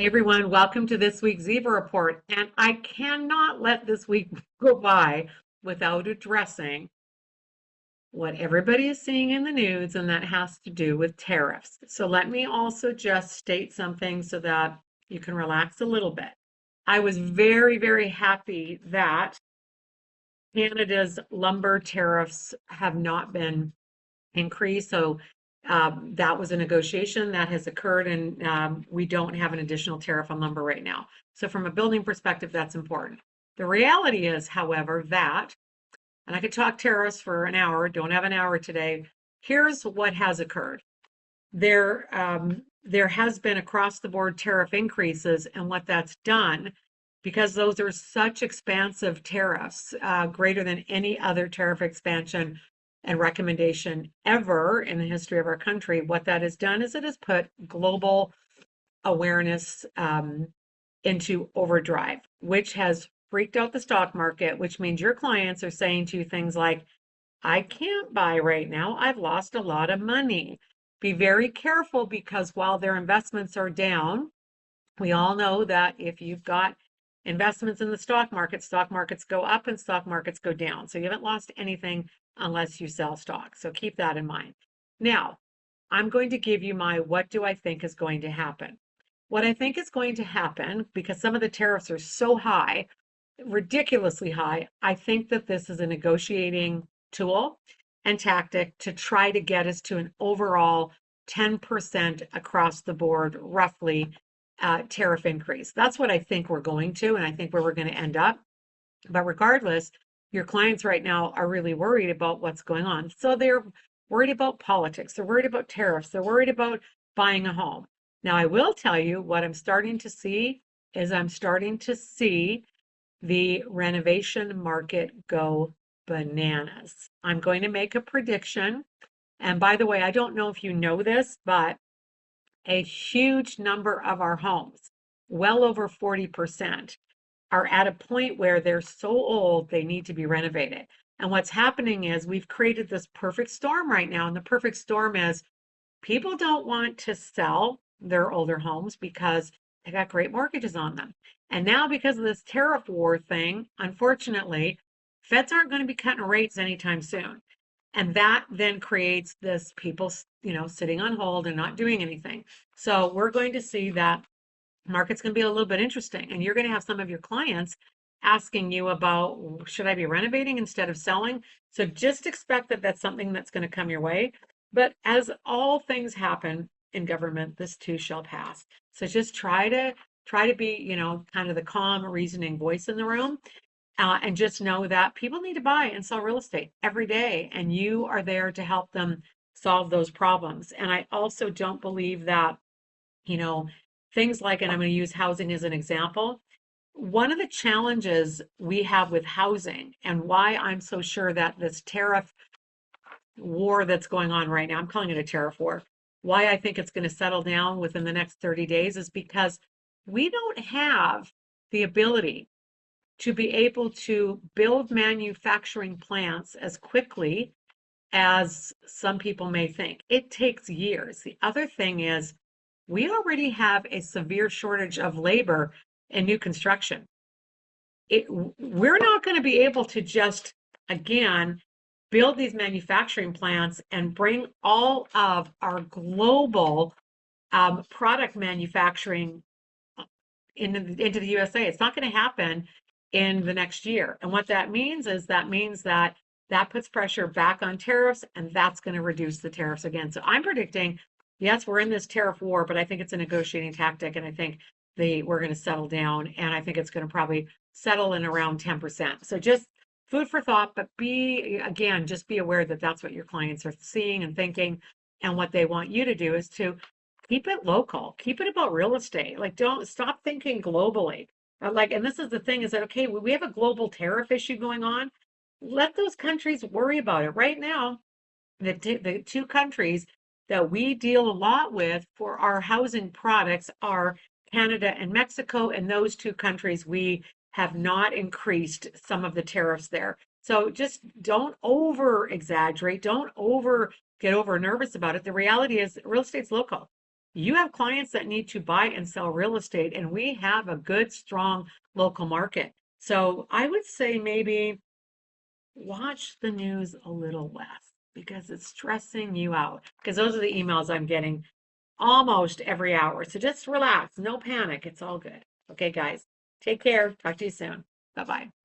Hi, everyone. Welcome to this week's Ziva Report. And I cannot let this week go by without addressing what everybody is seeing in the news, and that has to do with tariffs. So let me also just state something so that you can relax a little bit. I was very, very happy that Canada's lumber tariffs have not been increased. So that was a negotiation that has occurred, and we don't have an additional tariff on lumber right now. So from a building perspective, that's important. The reality is, however, that, and I could talk tariffs for an hour, don't have an hour today. Here's what has occurred. There has been across the board tariff increases, and what that's done, because those are such expansive tariffs, greater than any other tariff expansion and recommendation ever in the history of our country. What that has done is it has put global awareness into overdrive, which has freaked out the stock market, which means your clients are saying to you things like, I can't buy right now. I've lost a lot of money. Be very careful, because while their investments are down, we all know that if you've got investments in the stock markets go up and stock markets go down. So you haven't lost anything unless you sell stock. So keep that in mind. Now, I'm going to give you my what do I think is going to happen. What I think is going to happen, because some of the tariffs are so high, ridiculously high, I think that this is a negotiating tool and tactic to try to get us to an overall 10% across the board, roughly, tariff increase. That's what I think we're going to, and I think where we're going to end up. But regardless, your clients right now are really worried about what's going on. So they're worried about politics, they're worried about tariffs, they're worried about buying a home. Now, I will tell you what I'm starting to see is I'm starting to see the renovation market go bananas. I'm going to make a prediction. And by the way, I don't know if you know this, but a huge number of our homes, well over 40%, are at a point where they're so old they need to be renovated. And what's happening is we've created this perfect storm right now. And the perfect storm is people don't want to sell their older homes because they got great mortgages on them. And now, because of this tariff war thing, unfortunately, feds aren't going to be cutting rates anytime soon. And that then creates this people, sitting on hold and not doing anything. So we're going to see that market's going to be a little bit interesting. And you're going to have some of your clients asking you about, should I be renovating instead of selling? So just expect that that's something that's going to come your way. But as all things happen in government, this too shall pass. So just try to be, kind of the calm, reasoning voice in the room. And just know that people need to buy and sell real estate every day, and you are there to help them solve those problems. And I also don't believe that, you know, things like, and I'm going to use housing as an example. One of the challenges we have with housing, and why I'm so sure that this tariff war that's going on right now, I'm calling it a tariff war, why I think it's going to settle down within the next 30 days is because we don't have the ability to be able to build manufacturing plants as quickly as some people may think. It takes years. The other thing is we already have a severe shortage of labor in new construction. We're not going to be able to just, again, build these manufacturing plants and bring all of our global product manufacturing into the USA. It's not going to happen in the next year. And what that means is that puts pressure back on tariffs, and that's going to reduce the tariffs again. So I'm predicting, yes, we're in this tariff war, but I think it's a negotiating tactic, and I think we're going to settle down, and I think it's going to probably settle in around 10%. So just food for thought, but just be aware that that's what your clients are seeing and thinking, and what they want you to do is to keep it local, keep it about real estate. Like, don't stop thinking globally. And this is the thing is that, okay, we have a global tariff issue going on. Let those countries worry about it. Right now, the two countries that we deal a lot with for our housing products are Canada and Mexico. And those two countries, we have not increased some of the tariffs there. So just don't over exaggerate. Don't get over nervous about it. The reality is real estate's local. You have clients that need to buy and sell real estate, and we have a good, strong local market. So I would say maybe watch the news a little less because it's stressing you out. Because those are the emails I'm getting almost every hour. So just relax, no panic. It's all good. Okay, guys, take care. Talk to you soon. Bye bye.